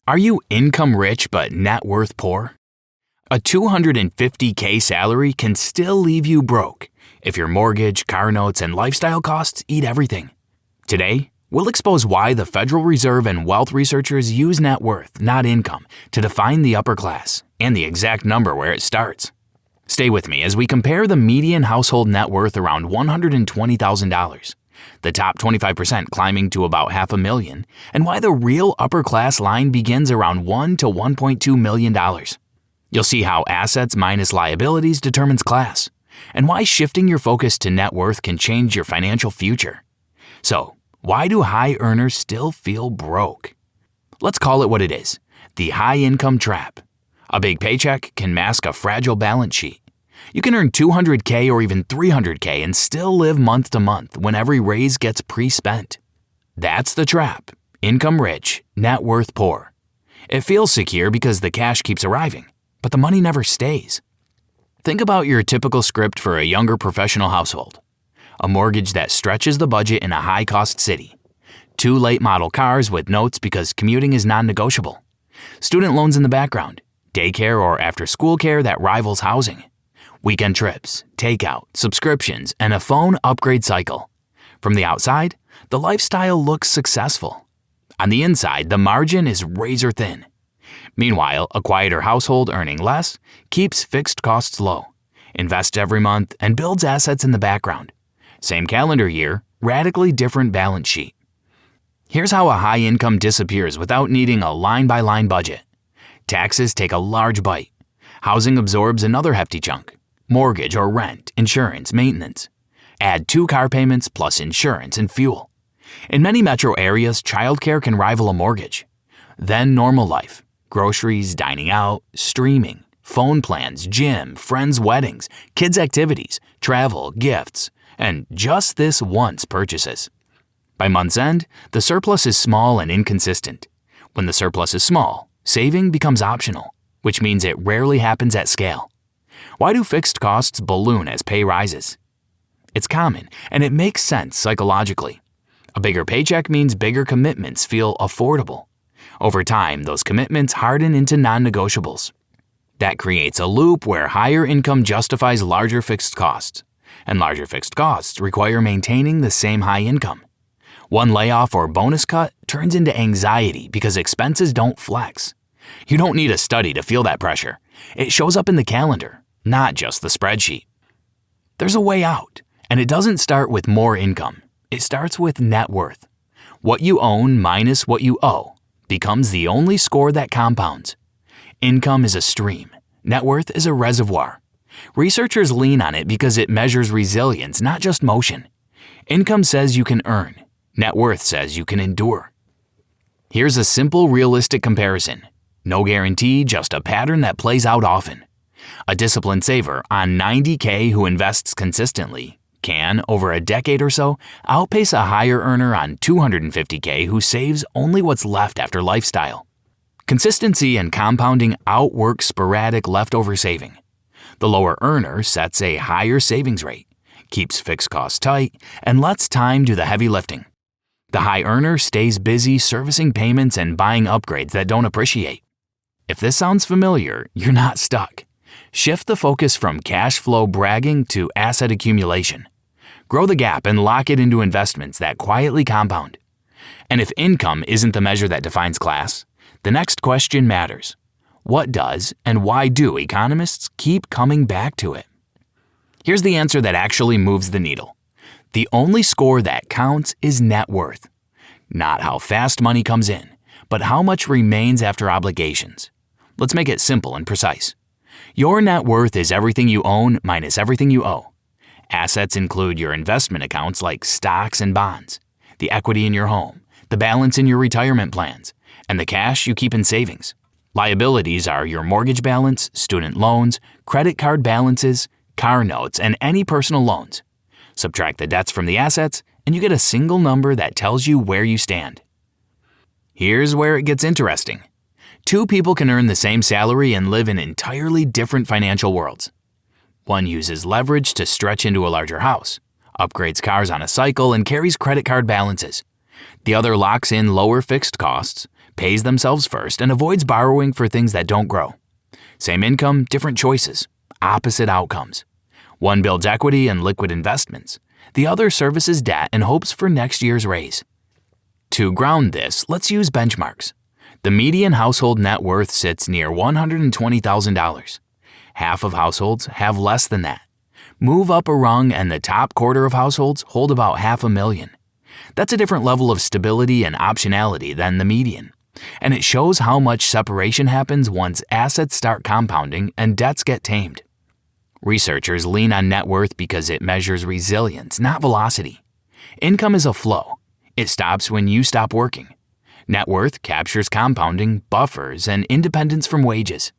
Are you income rich but net worth poor? A $250K salary can still leave you broke if your mortgage, car notes, and lifestyle costs eat everything. Today, we'll expose why the Federal Reserve and wealth researchers use net worth, not income, to define the upper class and the exact number where it starts. Stay with me as we compare the median household net worth around $120,000, the top 25% climbing to about $500,000, and why the real upper class line begins around $1 to $1.2 million. You'll see how assets minus liabilities determines class, and why shifting your focus to net worth can change your financial future. So, why do high earners still feel broke? Let's call it what it is, the high income trap. A big paycheck can mask a fragile balance sheet. You can earn $200K or even $300K and still live month to month when every raise gets pre-spent. That's the trap. Income rich, net worth poor. It feels secure because the cash keeps arriving, but the money never stays. Think about your typical script for a younger professional household. A mortgage that stretches the budget in a high-cost city. 2 late model cars with notes because commuting is non-negotiable. Student loans in the background. Daycare or after-school care that rivals housing. Weekend trips, takeout, subscriptions, and a phone upgrade cycle. From the outside, the lifestyle looks successful. On the inside, the margin is razor thin. Meanwhile, a quieter household earning less keeps fixed costs low, invests every month, and builds assets in the background. Same calendar year, radically different balance sheet. Here's how a high income disappears without needing a line-by-line budget. Taxes take a large bite. Housing absorbs another hefty chunk. Mortgage or rent, insurance, maintenance. Add 2 car payments plus insurance and fuel. In many metro areas, childcare can rival a mortgage. Then normal life. Groceries, dining out, streaming, phone plans, gym, friends' weddings, kids' activities, travel, gifts, and just this once purchases. By month's end, the surplus is small and inconsistent. When the surplus is small, saving becomes optional, which means it rarely happens at scale. Why do fixed costs balloon as pay rises? It's common, and it makes sense psychologically. A bigger paycheck means bigger commitments feel affordable. Over time, those commitments harden into non-negotiables. That creates a loop where higher income justifies larger fixed costs, and larger fixed costs require maintaining the same high income. One layoff or bonus cut turns into anxiety because expenses don't flex. You don't need a study to feel that pressure. It shows up in the calendar, not just the spreadsheet. There's a way out, and it doesn't start with more income. It starts with net worth. What you own minus what you owe becomes the only score that compounds. Income is a stream. Net worth is a reservoir. Researchers lean on it because it measures resilience, not just motion. Income says you can earn. Net worth says you can endure. Here's a simple, realistic comparison. No guarantee, just a pattern that plays out often. A disciplined saver on $90K who invests consistently can, over a decade or so, outpace a higher earner on $250K who saves only what's left after lifestyle. Consistency and compounding outwork sporadic leftover saving. The lower earner sets a higher savings rate, keeps fixed costs tight, and lets time do the heavy lifting. The high earner stays busy servicing payments and buying upgrades that don't appreciate. If this sounds familiar, you're not stuck. Shift the focus from cash flow bragging to asset accumulation. Grow the gap and lock it into investments that quietly compound. And if income isn't the measure that defines class, the next question matters. What does and why do economists keep coming back to it? Here's the answer that actually moves the needle. The only score that counts is net worth. Not how fast money comes in, but how much remains after obligations. Let's make it simple and precise. Your net worth is everything you own minus everything you owe. Assets include your investment accounts like stocks and bonds, the equity in your home, the balance in your retirement plans, and the cash you keep in savings. Liabilities are your mortgage balance, student loans, credit card balances, car notes, and any personal loans. Subtract the debts from the assets, and you get a single number that tells you where you stand. Here's where it gets interesting. 2 people can earn the same salary and live in entirely different financial worlds. One uses leverage to stretch into a larger house, upgrades cars on a cycle, and carries credit card balances. The other locks in lower fixed costs, pays themselves first and avoids borrowing for things that don't grow. Same income, different choices, opposite outcomes. One builds equity and liquid investments. The other services debt and hopes for next year's raise. To ground this, let's use benchmarks. The median household net worth sits near $120,000. Half of households have less than that. Move up a rung and the top quarter of households hold about $500,000. That's a different level of stability and optionality than the median. And it shows how much separation happens once assets start compounding and debts get tamed. Researchers lean on net worth because it measures resilience, not velocity. Income is a flow. It stops when you stop working. Net worth captures compounding, buffers, and independence from wages.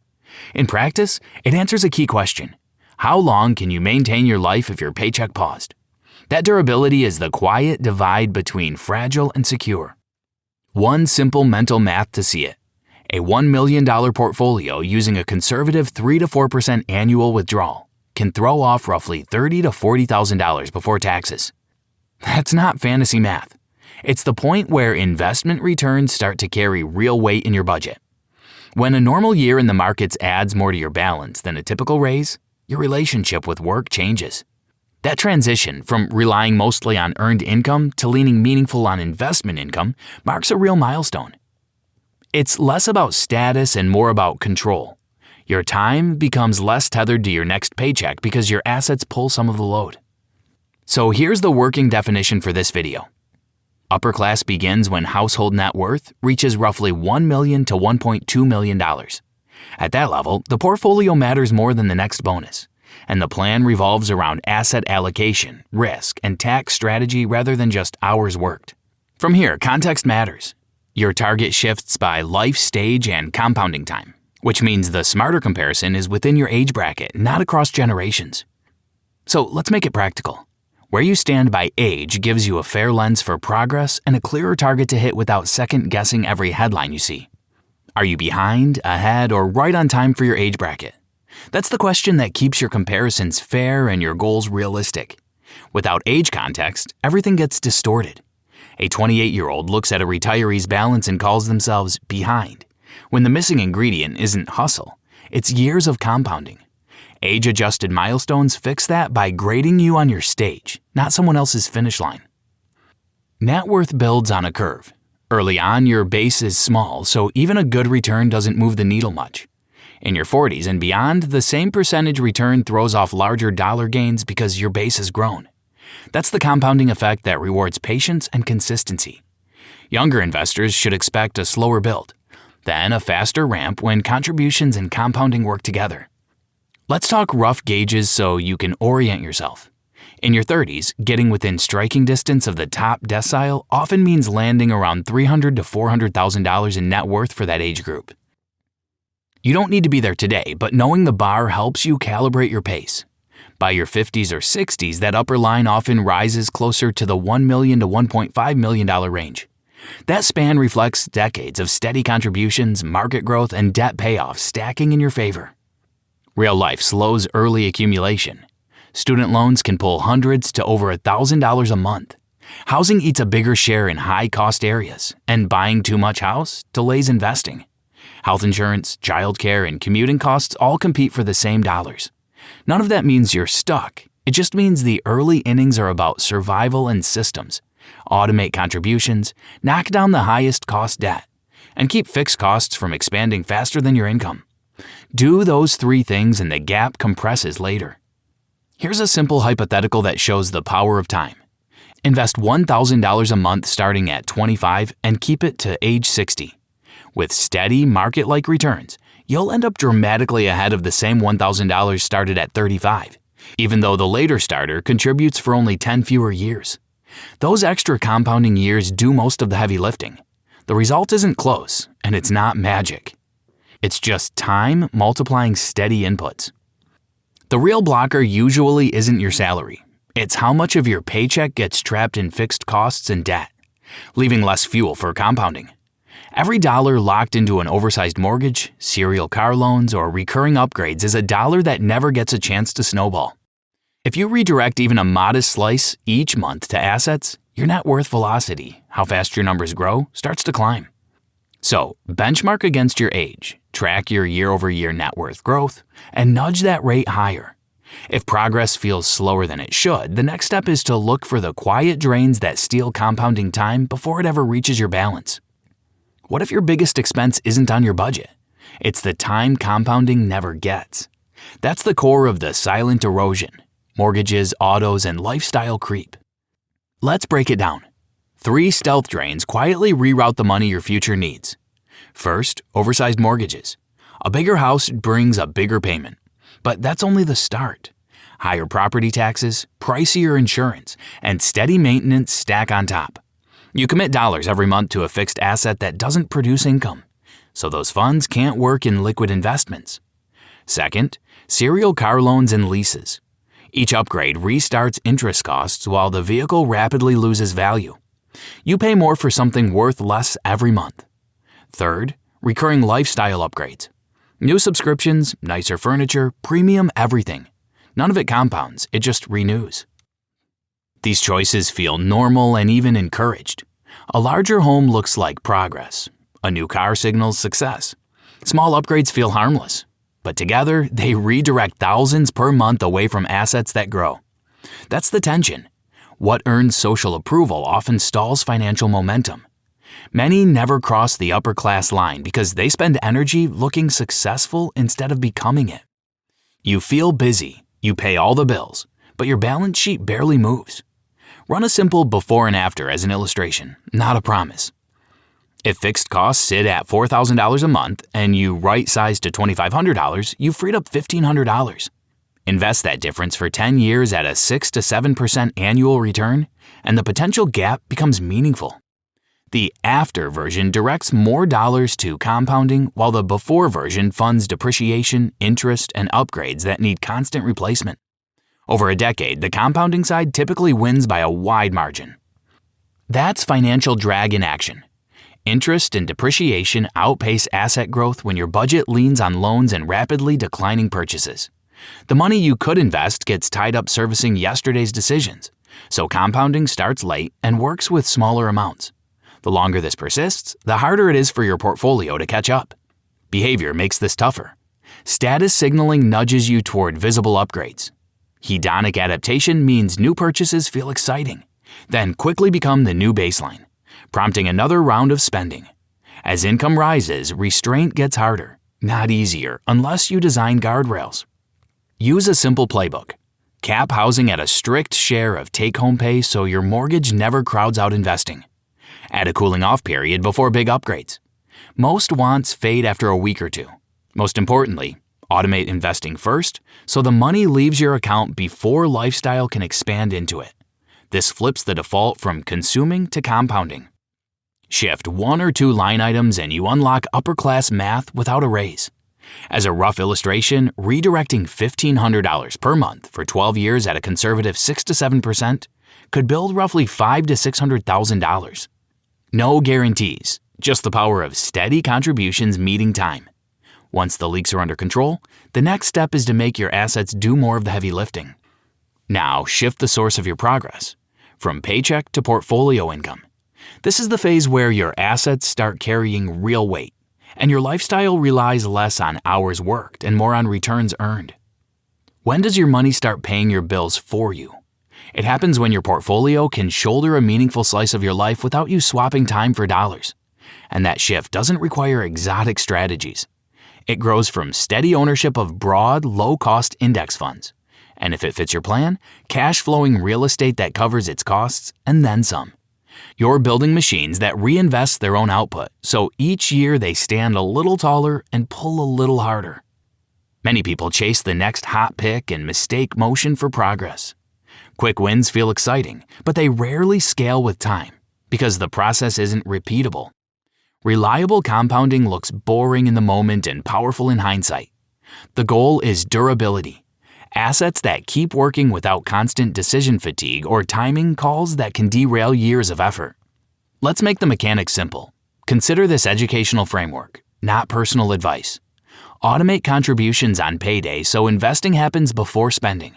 In practice, it answers a key question. How long can you maintain your life if your paycheck paused? That durability is the quiet divide between fragile and secure. One simple mental math to see it. A $1 million portfolio using a conservative 3 to 4% annual withdrawal can throw off roughly $30,000 to $40,000 before taxes. That's not fantasy math. It's the point where investment returns start to carry real weight in your budget. When a normal year in the markets adds more to your balance than a typical raise, your relationship with work changes. That transition from relying mostly on earned income to leaning meaningful on investment income marks a real milestone. It's less about status and more about control. Your time becomes less tethered to your next paycheck because your assets pull some of the load. So here's the working definition for this video. Upper class begins when household net worth reaches roughly $1 million to $1.2 million. At that level, the portfolio matters more than the next bonus, and the plan revolves around asset allocation, risk, and tax strategy rather than just hours worked. From here, context matters. Your target shifts by life stage and compounding time, which means the smarter comparison is within your age bracket, not across generations. So let's make it practical. Where you stand by age gives you a fair lens for progress and a clearer target to hit without second-guessing every headline you see. Are you behind, ahead, or right on time for your age bracket? That's the question that keeps your comparisons fair and your goals realistic. Without age context, everything gets distorted. A 28-year-old looks at a retiree's balance and calls themselves behind, when the missing ingredient isn't hustle, it's years of compounding. Age-adjusted milestones fix that by grading you on your stage, not someone else's finish line. Net worth builds on a curve. Early on, your base is small, so even a good return doesn't move the needle much. In your 40s and beyond, the same percentage return throws off larger dollar gains because your base has grown. That's the compounding effect that rewards patience and consistency. Younger investors should expect a slower build, then a faster ramp when contributions and compounding work together. Let's talk rough gauges so you can orient yourself. In your 30s, getting within striking distance of the top decile often means landing around $300,000 to $400,000 in net worth for that age group. You don't need to be there today, but knowing the bar helps you calibrate your pace. By your 50s or 60s, that upper line often rises closer to the $1 million to $1.5 million range. That span reflects decades of steady contributions, market growth, and debt payoffs stacking in your favor. Real life slows early accumulation. Student loans can pull hundreds to over $1,000 a month. Housing eats a bigger share in high-cost areas, and buying too much house delays investing. Health insurance, childcare, and commuting costs all compete for the same dollars. None of that means you're stuck. It just means the early innings are about survival and systems. Automate contributions, knock down the highest cost debt, and keep fixed costs from expanding faster than your income. Do those three things and the gap compresses later. Here's a simple hypothetical that shows the power of time. Invest $1,000 a month starting at 25 and keep it to age 60. With steady market-like returns, you'll end up dramatically ahead of the same $1,000 started at 35, even though the later starter contributes for only 10 fewer years. Those extra compounding years do most of the heavy lifting. The result isn't close, and it's not magic. It's just time multiplying steady inputs. The real blocker usually isn't your salary. It's how much of your paycheck gets trapped in fixed costs and debt, leaving less fuel for compounding. Every dollar locked into an oversized mortgage, serial car loans, or recurring upgrades is a dollar that never gets a chance to snowball. If you redirect even a modest slice each month to assets, your net worth velocity, how fast your numbers grow, starts to climb. So, benchmark against your age, track your year-over-year net worth growth, and nudge that rate higher. If progress feels slower than it should, the next step is to look for the quiet drains that steal compounding time before it ever reaches your balance. What if your biggest expense isn't on your budget? It's the time compounding never gets. That's the core of the silent erosion: mortgages, autos, and lifestyle creep. Let's break it down. 3 stealth drains quietly reroute the money your future needs. First, oversized mortgages. A bigger house brings a bigger payment. But that's only the start. Higher property taxes, pricier insurance, and steady maintenance stack on top. You commit dollars every month to a fixed asset that doesn't produce income, so those funds can't work in liquid investments. Second, serial car loans and leases. Each upgrade restarts interest costs while the vehicle rapidly loses value. You pay more for something worth less every month. Third, recurring lifestyle upgrades. New subscriptions, nicer furniture, premium everything. None of it compounds, it just renews. These choices feel normal and even encouraged. A larger home looks like progress. A new car signals success. Small upgrades feel harmless. But together, they redirect thousands per month away from assets that grow. That's the tension. What earns social approval often stalls financial momentum. Many never cross the upper class line because they spend energy looking successful instead of becoming it. You feel busy, you pay all the bills, but your balance sheet barely moves. Run a simple before and after as an illustration, not a promise. If fixed costs sit at $4,000 a month and you right-size to $2,500, you've freed up $1,500. Invest that difference for 10 years at a 6 to 7% annual return, and the potential gap becomes meaningful. The after version directs more dollars to compounding, while the before version funds depreciation, interest, and upgrades that need constant replacement. Over a decade, the compounding side typically wins by a wide margin. That's financial drag in action. Interest and depreciation outpace asset growth when your budget leans on loans and rapidly declining purchases. The money you could invest gets tied up servicing yesterday's decisions, so compounding starts late and works with smaller amounts. The longer this persists, the harder it is for your portfolio to catch up. Behavior makes this tougher. Status signaling nudges you toward visible upgrades. Hedonic adaptation means new purchases feel exciting, then quickly become the new baseline, prompting another round of spending. As income rises, restraint gets harder, not easier, unless you design guardrails. Use a simple playbook. Cap housing at a strict share of take-home pay so your mortgage never crowds out investing. Add a cooling-off period before big upgrades. Most wants fade after a week or two. Most importantly, automate investing first so the money leaves your account before lifestyle can expand into it. This flips the default from consuming to compounding. Shift 1 or 2 line items and you unlock upper-class math without a raise. As a rough illustration, redirecting $1,500 per month for 12 years at a conservative 6 to 7% could build roughly $500,000 to $600,000. No guarantees, just the power of steady contributions meeting time. Once the leaks are under control, the next step is to make your assets do more of the heavy lifting. Now, shift the source of your progress, from paycheck to portfolio income. This is the phase where your assets start carrying real weight, and your lifestyle relies less on hours worked and more on returns earned. When does your money start paying your bills for you? It happens when your portfolio can shoulder a meaningful slice of your life without you swapping time for dollars. And that shift doesn't require exotic strategies. It grows from steady ownership of broad, low-cost index funds. And if it fits your plan, cash-flowing real estate that covers its costs and then some. You're building machines that reinvest their own output, so each year they stand a little taller and pull a little harder. Many people chase the next hot pick and mistake motion for progress. Quick wins feel exciting, but they rarely scale with time because the process isn't repeatable. Reliable compounding looks boring in the moment and powerful in hindsight. The goal is durability. Assets that keep working without constant decision fatigue or timing calls that can derail years of effort. Let's make the mechanics simple. Consider this educational framework, not personal advice. Automate contributions on payday so investing happens before spending.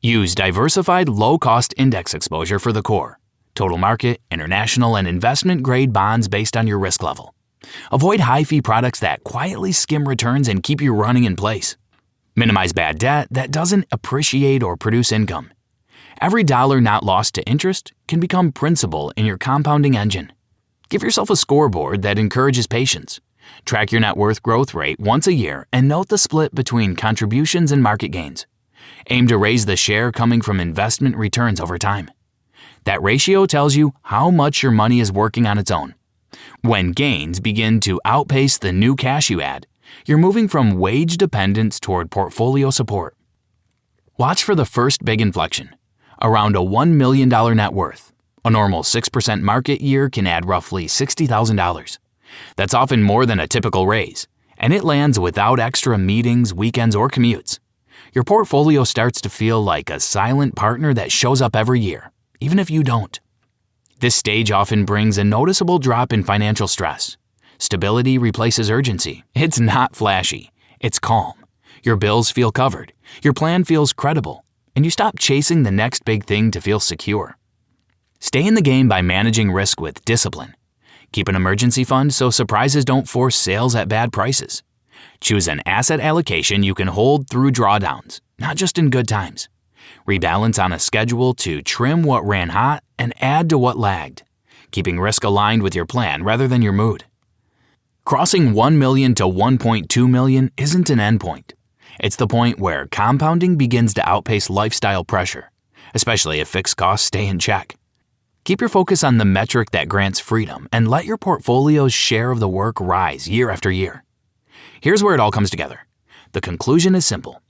Use diversified low-cost index exposure for the core, total market, international, and investment-grade bonds based on your risk level. Avoid high-fee products that quietly skim returns and keep you running in place. Minimize bad debt that doesn't appreciate or produce income. Every dollar not lost to interest can become principal in your compounding engine. Give yourself a scoreboard that encourages patience. Track your net worth growth rate once a year and note the split between contributions and market gains. Aim to raise the share coming from investment returns over time. That ratio tells you how much your money is working on its own. When gains begin to outpace the new cash you add, you're moving from wage dependence toward portfolio support. Watch for the first big inflection, around a $1 million net worth. A normal 6% market year can add roughly $60,000. That's often more than a typical raise, and it lands without extra meetings, weekends, or commutes. Your portfolio starts to feel like a silent partner that shows up every year, even if you don't. This stage often brings a noticeable drop in financial stress. Stability replaces urgency. It's not flashy. It's calm. Your bills feel covered. Your plan feels credible. And you stop chasing the next big thing to feel secure. Stay in the game by managing risk with discipline. Keep an emergency fund so surprises don't force sales at bad prices. Choose an asset allocation you can hold through drawdowns, not just in good times. Rebalance on a schedule to trim what ran hot and add to what lagged, keeping risk aligned with your plan rather than your mood. Crossing $1 million to $1.2 million isn't an endpoint. It's the point where compounding begins to outpace lifestyle pressure, especially if fixed costs stay in check. Keep your focus on the metric that grants freedom and let your portfolio's share of the work rise year after year. Here's where it all comes together. The conclusion is simple.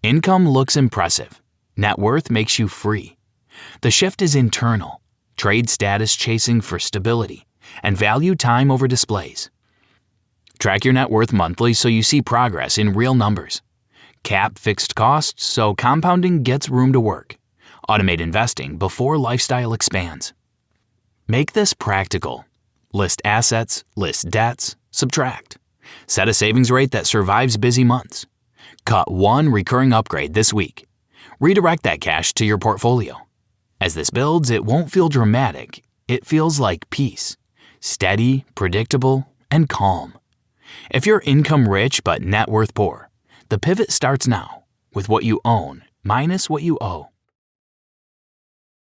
Income looks impressive. Net worth makes you free. The shift is internal. Trade status chasing for stability and value time over displays. Track your net worth monthly so you see progress in real numbers. Cap fixed costs so compounding gets room to work. Automate investing before lifestyle expands. Make this practical. List assets, list debts, subtract. Set a savings rate that survives busy months. Cut one recurring upgrade this week. Redirect that cash to your portfolio. As this builds, it won't feel dramatic. It feels like peace. Steady, predictable, and calm. If you're income rich but net worth poor, the pivot starts now with what you own minus what you owe.